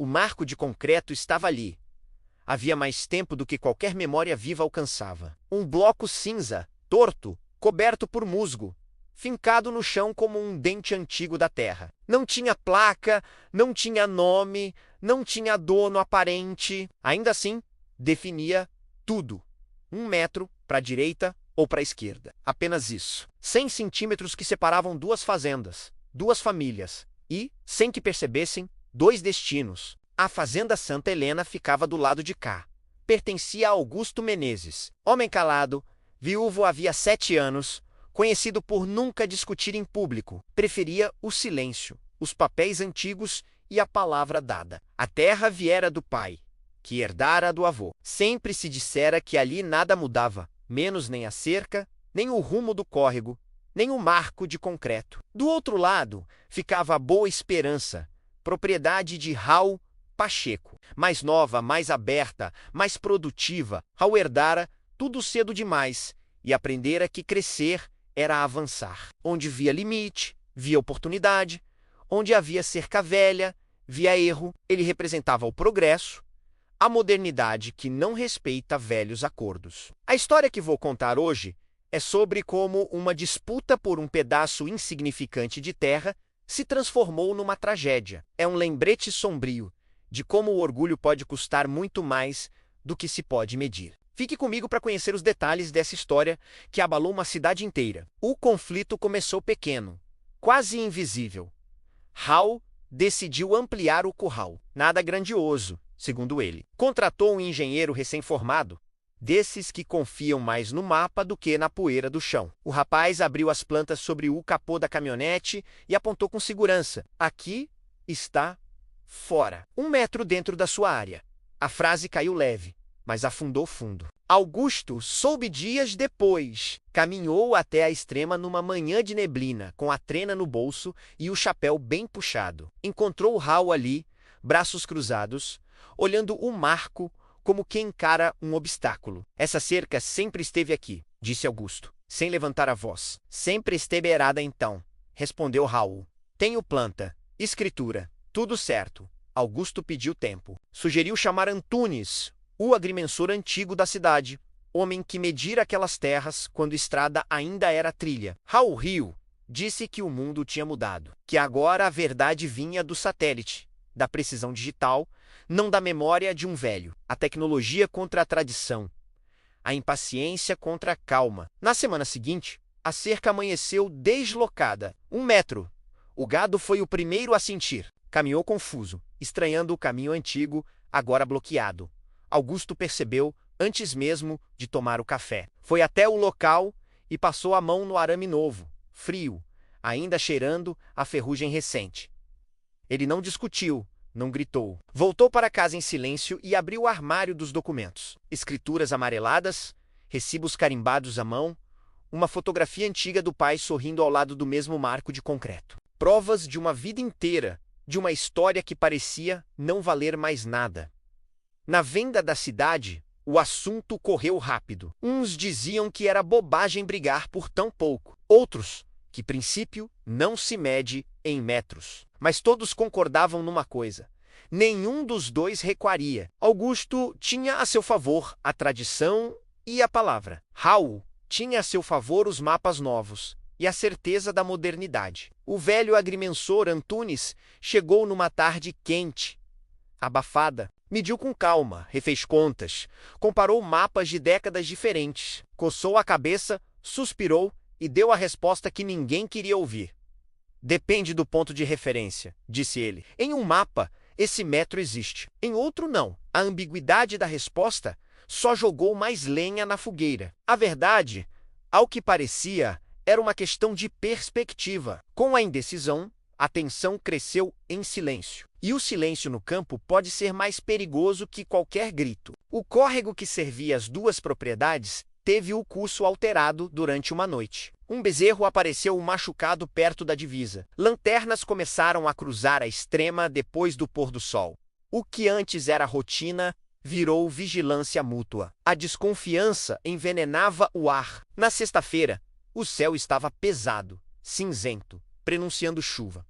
O marco de concreto estava ali. Havia mais tempo do que qualquer memória viva alcançava. Um bloco cinza, torto, coberto por musgo, fincado no chão como um dente antigo da terra. Não tinha placa, não tinha nome, não tinha dono aparente. Ainda assim, definia tudo. 1 metro para a direita ou para a esquerda. Apenas isso. 100 centímetros que separavam duas fazendas, duas famílias e, sem que percebessem, dois destinos. A fazenda Santa Helena ficava do lado de cá. Pertencia a Augusto Menezes, homem calado, viúvo havia 7 anos, conhecido por nunca discutir em público. Preferia o silêncio, os papéis antigos e a palavra dada. A terra viera do pai, que herdara do avô. Sempre se dissera que ali nada mudava, menos nem a cerca, nem o rumo do córrego, nem o marco de concreto. Do outro lado ficava a Boa Esperança, propriedade de Raul Pacheco. Mais nova, mais aberta, mais produtiva, Raul herdara tudo cedo demais e aprendera que crescer era avançar. Onde via limite, via oportunidade. Onde havia cerca velha, via erro. Ele representava o progresso, a modernidade que não respeita velhos acordos. A história que vou contar hoje é sobre como uma disputa por um pedaço insignificante de terra se transformou numa tragédia. É um lembrete sombrio de como o orgulho pode custar muito mais do que se pode medir. Fique comigo para conhecer os detalhes dessa história que abalou uma cidade inteira. O conflito começou pequeno, quase invisível. Raul decidiu ampliar o curral. Nada grandioso, segundo ele. Contratou um engenheiro recém-formado, desses que confiam mais no mapa do que na poeira do chão. O rapaz abriu as plantas sobre o capô da caminhonete e apontou com segurança. Aqui está fora. 1 metro dentro da sua área. A frase caiu leve, mas afundou fundo. Augusto soube dias depois. Caminhou até a extrema numa manhã de neblina, com a trena no bolso e o chapéu bem puxado. Encontrou Raul ali, braços cruzados, olhando o marco como quem encara um obstáculo. Essa cerca sempre esteve aqui, disse Augusto, sem levantar a voz. Sempre esteve errada então, respondeu Raul. Tenho planta, escritura, tudo certo. Augusto pediu tempo. Sugeriu chamar Antunes, o agrimensor antigo da cidade, homem que medira aquelas terras quando estrada ainda era trilha. Raul riu, disse que o mundo tinha mudado, que agora a verdade vinha do satélite, da precisão digital, não da memória de um velho. A tecnologia contra a tradição, a impaciência contra a calma. Na semana seguinte, a cerca amanheceu deslocada. 1 metro. O gado foi o primeiro a sentir. Caminhou confuso, estranhando o caminho antigo, agora bloqueado. Augusto percebeu antes mesmo de tomar o café. Foi até o local e passou a mão no arame novo, frio, ainda cheirando a ferrugem recente. Ele não discutiu, não gritou. Voltou para casa em silêncio e abriu o armário dos documentos. Escrituras amareladas, recibos carimbados à mão, uma fotografia antiga do pai sorrindo ao lado do mesmo marco de concreto. Provas de uma vida inteira, de uma história que parecia não valer mais nada. Na venda da cidade, o assunto correu rápido. Uns diziam que era bobagem brigar por tão pouco. Outros, que princípio não se mede em metros. Mas todos concordavam numa coisa. Nenhum dos dois recuaria. Augusto tinha a seu favor a tradição e a palavra. Raul tinha a seu favor os mapas novos e a certeza da modernidade. O velho agrimensor Antunes chegou numa tarde quente, abafada. Mediu com calma, refez contas, comparou mapas de décadas diferentes, coçou a cabeça, suspirou e deu a resposta que ninguém queria ouvir. Depende do ponto de referência, disse ele. Em um mapa, esse metro existe. Em outro, não. A ambiguidade da resposta só jogou mais lenha na fogueira. A verdade, ao que parecia, era uma questão de perspectiva. Com a indecisão, a tensão cresceu em silêncio. E o silêncio no campo pode ser mais perigoso que qualquer grito. O córrego que servia as duas propriedades teve o curso alterado durante uma noite. Um bezerro apareceu machucado perto da divisa. Lanternas começaram a cruzar a extrema depois do pôr do sol. O que antes era rotina virou vigilância mútua. A desconfiança envenenava o ar. Na sexta-feira, o céu estava pesado, cinzento, prenunciando chuva.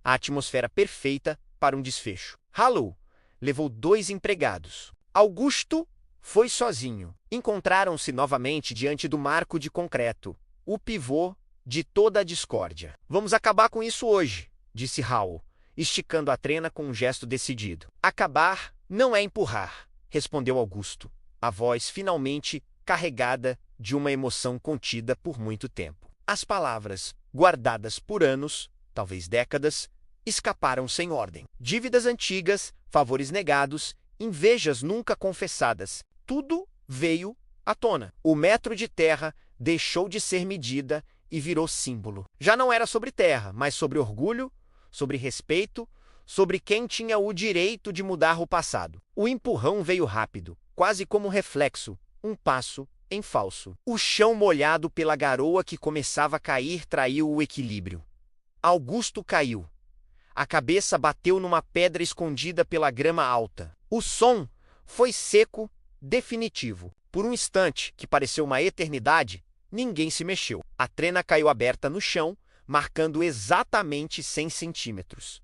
A atmosfera perfeita para um desfecho. Raul, levou 2 empregados. Augusto foi sozinho. Encontraram-se novamente diante do marco de concreto, o pivô de toda a discórdia. Vamos acabar com isso hoje, disse Hal, esticando a trena com um gesto decidido. Acabar não é empurrar, respondeu Augusto, a voz finalmente carregada de uma emoção contida por muito tempo. As palavras, guardadas por anos, talvez décadas, escaparam sem ordem. Dívidas antigas, favores negados, invejas nunca confessadas, tudo veio à tona. O metro de terra deixou de ser medida e virou símbolo. Já não era sobre terra, mas sobre orgulho, sobre respeito, sobre quem tinha o direito de mudar o passado. O empurrão veio rápido, quase como reflexo, um passo em falso. O chão molhado pela garoa que começava a cair traiu o equilíbrio. Augusto caiu. A cabeça bateu numa pedra escondida pela grama alta. O som foi seco, definitivo. Por um instante, que pareceu uma eternidade, ninguém se mexeu. A trena caiu aberta no chão, marcando exatamente 100 centímetros.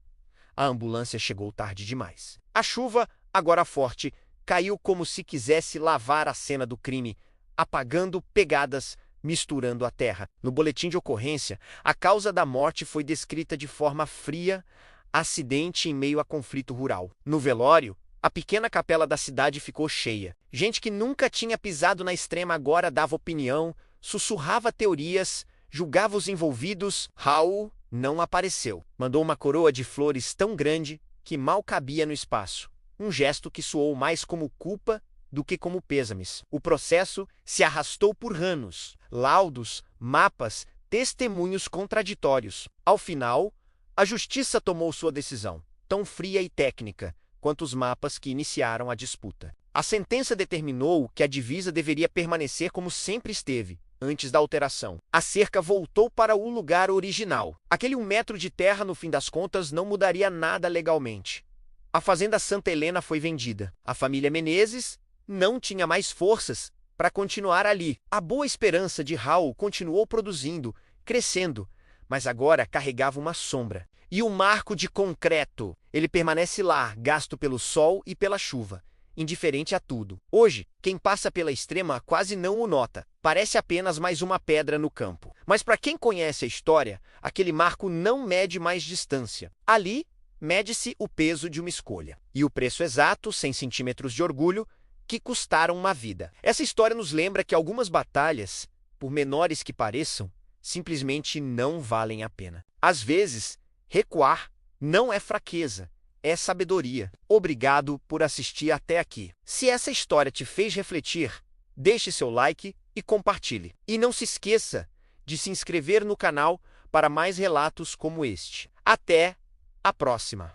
A ambulância chegou tarde demais. A chuva, agora forte, caiu como se quisesse lavar a cena do crime, apagando pegadas, misturando a terra. No boletim de ocorrência, a causa da morte foi descrita de forma fria, acidente em meio a conflito rural. No velório, a pequena capela da cidade ficou cheia. Gente que nunca tinha pisado na extrema agora dava opinião, sussurrava teorias, julgava os envolvidos. Hal não apareceu. Mandou uma coroa de flores tão grande que mal cabia no espaço. Um gesto que soou mais como culpa do que como pêsames. O processo se arrastou por anos. Laudos, mapas, testemunhos contraditórios. Ao final, a justiça tomou sua decisão, tão fria e técnica quanto os mapas que iniciaram a disputa. A sentença determinou que a divisa deveria permanecer como sempre esteve, antes da alteração. A cerca voltou para o lugar original. Aquele 1 metro de terra, no fim das contas, não mudaria nada legalmente. A fazenda Santa Helena foi vendida. A família Menezes não tinha mais forças para continuar ali. A boa esperança de Hal continuou produzindo, crescendo, mas agora carregava uma sombra. E o marco de concreto, ele permanece lá, gasto pelo sol e pela chuva, indiferente a tudo. Hoje, quem passa pela extrema quase não o nota. Parece apenas mais uma pedra no campo. Mas para quem conhece a história, aquele marco não mede mais distância. Ali, mede-se o peso de uma escolha. E o preço exato, 100 centímetros de orgulho, que custaram uma vida. Essa história nos lembra que algumas batalhas, por menores que pareçam, simplesmente não valem a pena. Às vezes, recuar não é fraqueza, é sabedoria. Obrigado por assistir até aqui. Se essa história te fez refletir, deixe seu like e compartilhe. E não se esqueça de se inscrever no canal para mais relatos como este. Até a próxima!